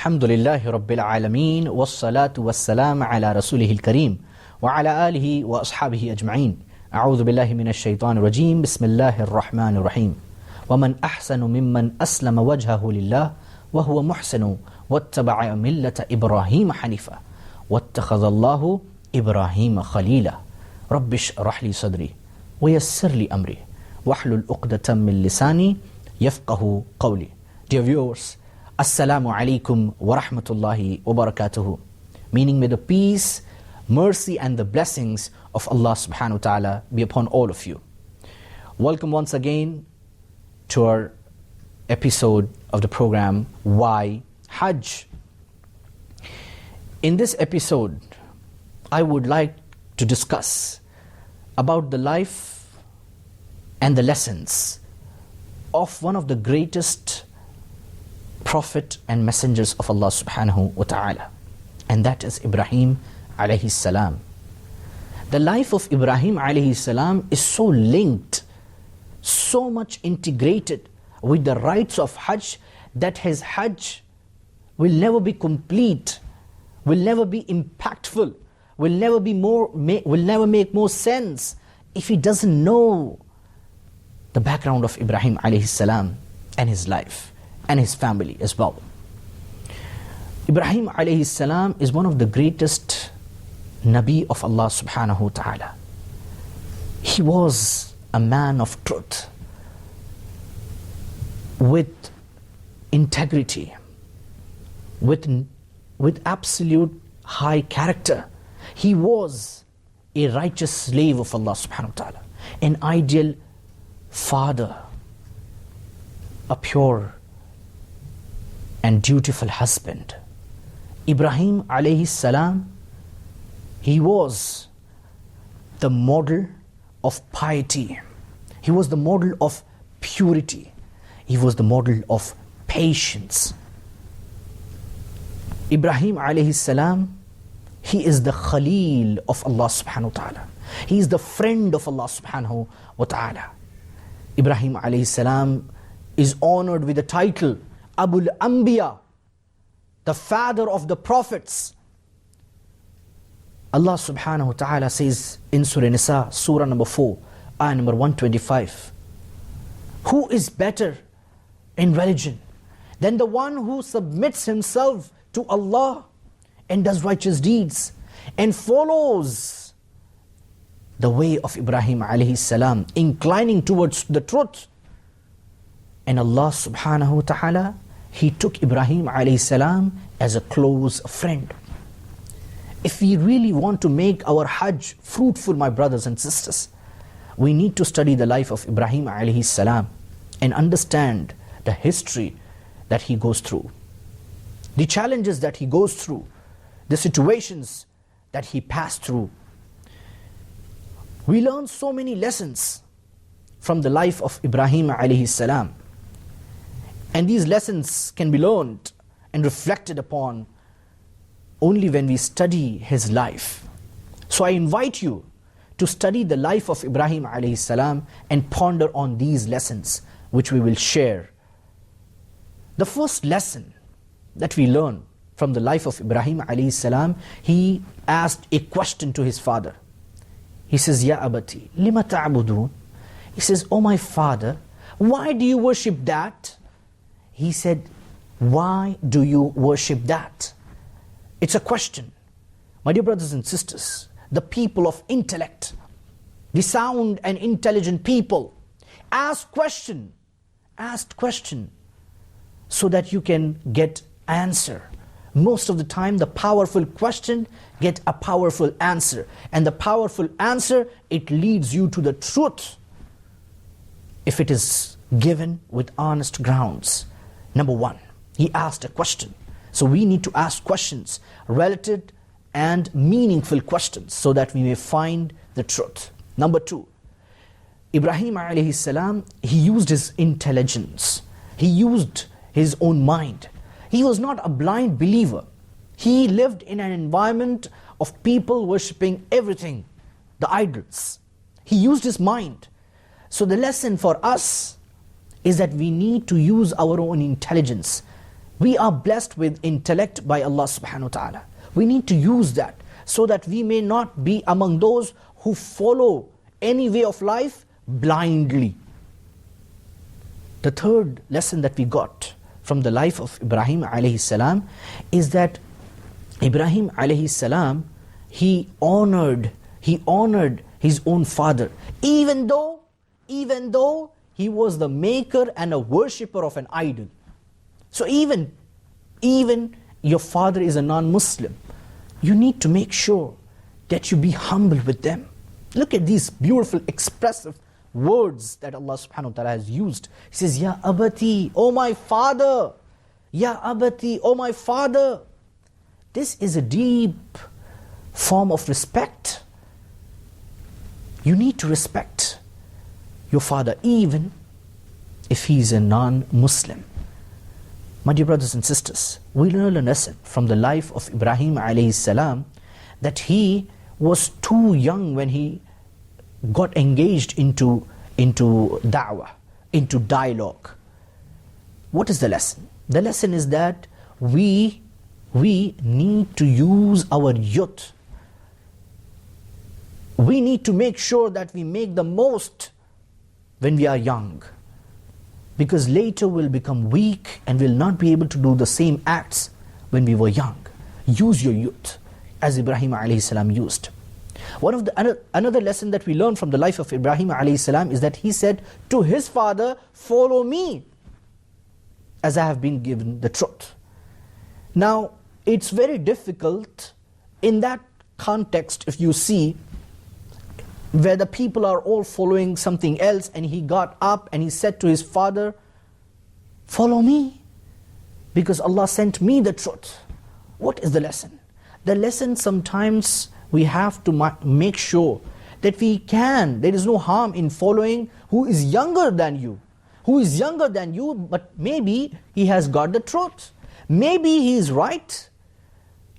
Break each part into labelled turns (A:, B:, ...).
A: الحمد لله رب العالمين والصلاة والسلام على رسوله الكريم وعلى آله وأصحابه أجمعين. أعوذ بالله من الشيطان الرجيم. بسم الله الرحمن الرحيم. ومن أحسن ممن أسلم وجهه لله وهو محسن واتبع ملة إبراهيم حنيفا واتخذ الله إبراهيم خليلا. رب اشرح لي صدري ويسر لي أمري واحلل عقدة من لساني يفقه قولي. Dear viewers, Assalamu alaikum wa rahmatullahi wa barakatuhu. Meaning, may the peace, mercy and the blessings of Allah subhanahu wa ta'ala be upon all of you. Welcome once again to our episode of the program Why Hajj. In this episode, I would like to discuss about the life and the lessons of one of the greatest prophet and messengers of Allah subhanahu wa ta'ala, and that is Ibrahim alayhi salam. The life of Ibrahim alayhi salam is so linked, so much integrated with the rites of Hajj that his Hajj will never be complete, will never be impactful, will never make more sense if he doesn't know the background of Ibrahim alayhi salam and his life and his family as well. Ibrahim alayhi salam is one of the greatest Nabi of Allah subhanahu wa ta'ala. He was a man of truth, with integrity, with absolute high character. He was a righteous slave of Allah subhanahu wa ta'ala, an ideal father, a pure and dutiful husband. Ibrahim alayhi salam, he was the model of piety. He was the model of purity. He was the model of patience. Ibrahim alayhi salam, he is the Khalil of Allah subhanahu wa ta'ala. He is the friend of Allah subhanahu wa ta'ala. Ibrahim alayhi salam is honored with the title Abul Anbiya, the father of the prophets. Allah subhanahu wa ta'ala says in Surah Nisa, Surah number 4, ayah number 125, who is better in religion than the one who submits himself to Allah and does righteous deeds and follows the way of Ibrahim alayhi salam, inclining towards the truth. And Allah subhanahu wa ta'ala, He took Ibrahim alayhi salam as a close friend. If we really want to make our Hajj fruitful, my brothers and sisters, we need to study the life of Ibrahim alayhi salam and understand the history that he goes through, the challenges that he goes through, the situations that he passed through. We learn so many lessons from the life of Ibrahim alayhi salam. And these lessons can be learned and reflected upon only when we study his life. So I invite you to study the life of Ibrahim alayhi salam and ponder on these lessons which we will share. The first lesson that we learn from the life of Ibrahim alayhi salam, he asked a question to his father. He says, Ya abati, lima ta'budun? He says, oh my father, why do you worship that? He said, why do you worship that? It's a question. My dear brothers and sisters, the people of intellect, the sound and intelligent people, ask question so that you can get answer. Most of the time, the powerful question get a powerful answer. And the powerful answer, it leads you to the truth if it is given with honest grounds. Number one, he asked a question. So we need to ask questions, relative and meaningful questions, so that we may find the truth. Number two, Ibrahim alayhi salam, he used his intelligence. He used his own mind. He was not a blind believer. He lived in an environment of people worshipping everything, the idols. He used his mind. So the lesson for us is that we need to use our own intelligence We are blessed with intellect by Allah subhanahu wa ta'ala. We need to use that so that we may not be among those who follow any way of life blindly. The third lesson that we got from the life of Ibrahim alayhi salam is that Ibrahim alayhi salam, he honored his own father, even though he was the maker and a worshipper of an idol. So even your father is a non-Muslim, you need to make sure that you be humble with them. Look at these beautiful, expressive words that Allah subhanahu wa ta'ala has used. He says, Ya abati, oh my father. Ya abati, oh my father. This is a deep form of respect. You need to respect your father, even if he is a non-Muslim. My dear brothers and sisters, we learn a lesson from the life of Ibrahim alayhi salam, that he was too young when he got engaged into da'wah, into dialogue. What is the lesson? The lesson is that we need to use our youth. We need to make sure that we make the most when we are young, because later we'll become weak and will not be able to do the same acts when we were young. Use your youth as Ibrahim alayhi salam used. Another lesson that we learn from the life of Ibrahim alayhi salam is that he said to his father, follow me as I have been given the truth. Now, it's very difficult in that context, if you see, where the people are all following something else, and he got up and he said to his father, follow me, because Allah sent me the truth. What is the lesson? The lesson, sometimes we have to make sure that there is no harm in following who is younger than you. But maybe he has got the truth. Maybe he is right.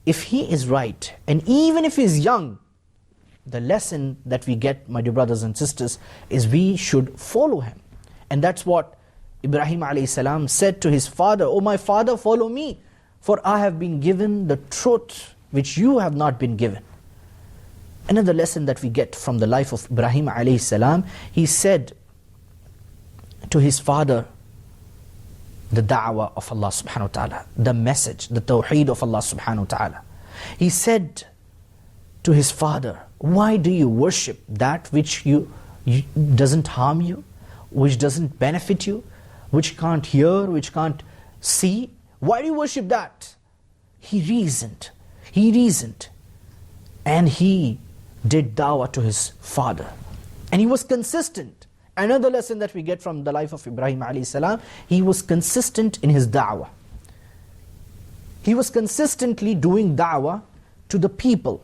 A: If he is right, and even if he is young, the lesson that we get, my dear brothers and sisters, is we should follow him. And that's what Ibrahim alayhi salam said to his father, oh my father, follow me, for I have been given the truth which you have not been given. Another lesson that we get from the life of Ibrahim alayhi salam, he said to his father the da'wah of Allah subhanahu wa ta'ala, the message, the tawheed of Allah subhanahu wa ta'ala. He said to his father, why do you worship that which you doesn't harm you, which doesn't benefit you, which can't hear, which can't see? Why do you worship that? He reasoned, and he did da'wah to his father, and he was consistent. Another lesson that we get from the life of Ibrahim alayhi salam, he was consistent in his da'wah. He was consistently doing da'wah to the people.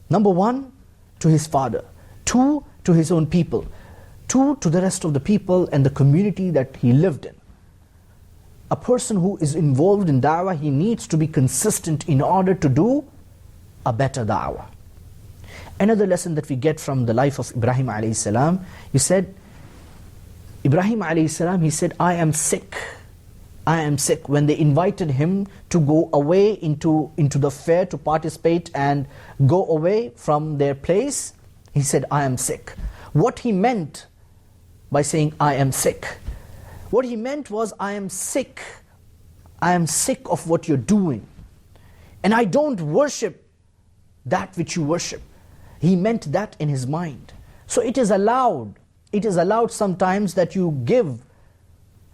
A: Number one, to his father. Two, to his own people. Two, to the rest of the people and the community that he lived in. A person who is involved in da'wah, he needs to be consistent in order to do a better da'wah. Another lesson that we get from the life of Ibrahim alayhi salam, Ibrahim alayhi salam, he said, I am sick. When they invited him to go away into the fair to participate and go away from their place, he said, I am sick. What he meant by saying, I am sick, what he meant was, I am sick of what you're doing, and I don't worship that which you worship. He meant that in his mind. So it is allowed sometimes that you give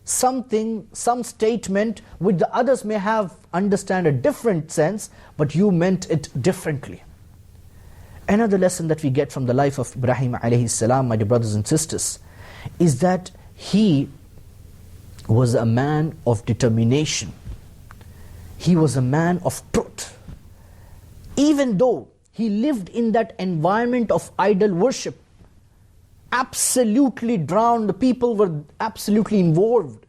A: something, some statement which the others may have understand a different sense, but you meant it differently. Another lesson that we get from the life of Ibrahim alayhi salam, my dear brothers and sisters, is that he was a man of determination. He was a man of truth. Even though he lived in that environment of idol worship, absolutely drowned, the people were absolutely involved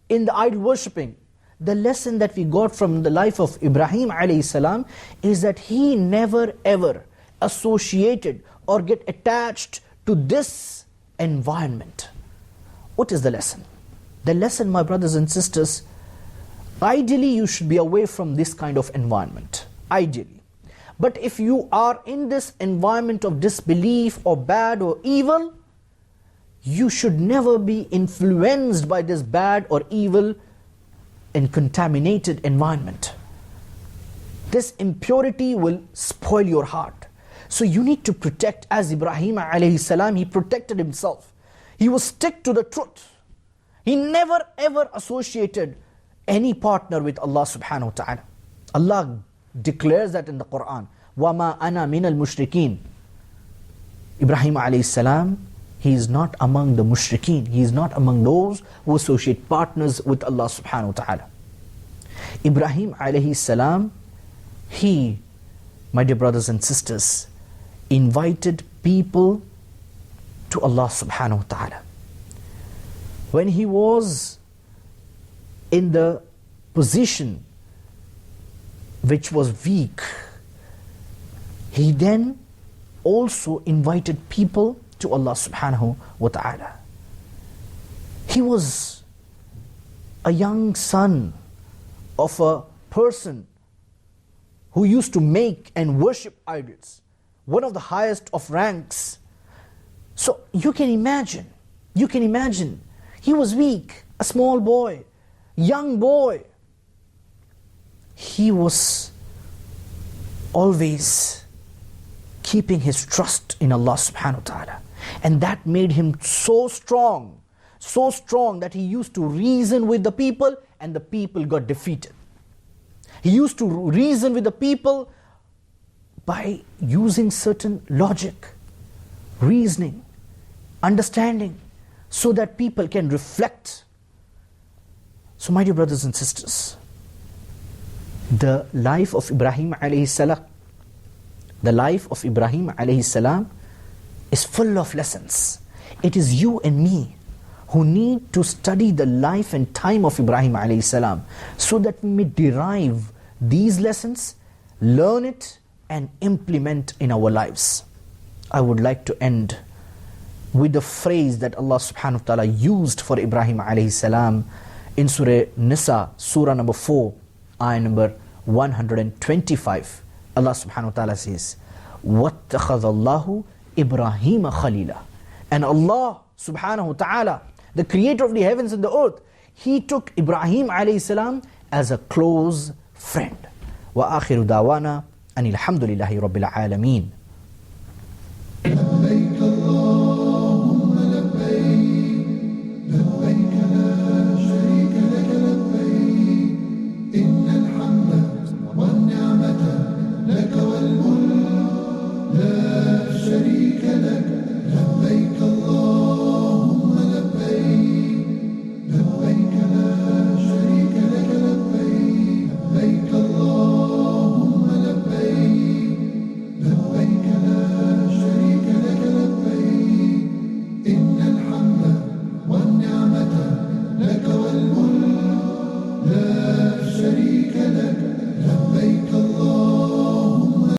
A: in the idol worshipping. The lesson that we got from the life of Ibrahim alayhi salam is that he never ever associated or get attached to this environment. What is the lesson? The lesson, my brothers and sisters, Ideally, you should be away from this kind of environment. Ideally. But if you are in this environment of disbelief or bad or evil, you should never be influenced by this bad or evil and contaminated environment. This impurity will spoil your heart. So you need to protect, as Ibrahim alayhi salam, he protected himself. He was stick to the truth. He never ever associated any partner with Allah subhanahu wa ta'ala. Allah declares that in the Quran. وَمَا أَنَا مِنَ الْمُشْرِكِينَ. Ibrahim alayhi salam, he is not among the mushrikeen. He is not among those who associate partners with Allah subhanahu wa ta'ala. Ibrahim alayhi salam, he, my dear brothers and sisters, invited people to Allah subhanahu wa ta'ala. When he was in the position which was weak, he then also invited people to Allah subhanahu wa ta'ala. He was a young son of a person who used to make and worship idols, one of the highest of ranks. So you can imagine, he was weak, a small boy, young boy. He was always keeping his trust in Allah subhanahu wa ta'ala. And that made him so strong that he used to reason with the people and the people got defeated. He used to reason with the people by using certain logic, reasoning, understanding, so that people can reflect. So my dear brothers and sisters, the life of Ibrahim alayhi salam, is full of lessons. It is you and me who need to study the life and time of Ibrahim alayhi salam, so that we may derive these lessons, learn it and implement in our lives. I would like to end with the phrase that Allah subhanahu wa ta'ala used for Ibrahim alayhi salam in Surah Nisa, Surah number 4, ayah number 125. Allah subhanahu wa ta'ala says, وَاتَّخَذَ اللَّهُ إِبْرَاهِيمَ خَلِيلًا. And Allah subhanahu wa ta'ala, the creator of the heavens and the earth, he took Ibrahim alayhi salam as a close friend. وَآخِرُ دَعْوَانَا أَنِ الْحَمْدُ لِلَّهِ رَبِّ الْعَالَمِينَ.